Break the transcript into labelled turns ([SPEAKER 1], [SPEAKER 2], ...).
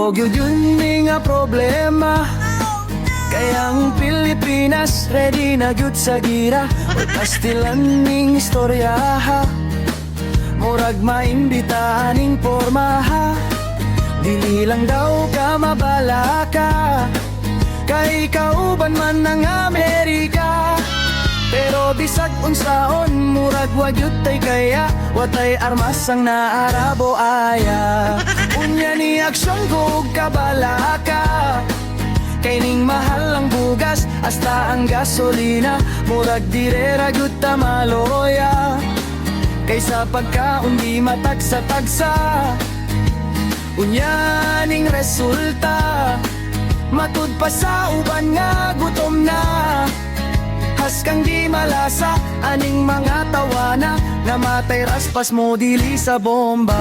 [SPEAKER 1] Og yun nga problema. Kaya ang Pilipinas ready na gyud sa gira. Pastilan ning istorya ha. Murag maimbitahan ning porma ha. Dili lang daw ka mabala ka. Kay kauban man ng Amerika. Pero bisag unsaon murag wagyud tay kaya. Watay armas ang naarabo aya. Unya ni aksyon kog kabala ka. Kay ning mahal ang bugas hasta ang gasolina. Murag direra gyud ta maloya. Kaysa pagkaon di matagsa-tagsa. Unya ning resulta matud pa sa uban nga gutom na. Haskang di malasa aning mga tawana. Namatay raspas mo dili sa bomba.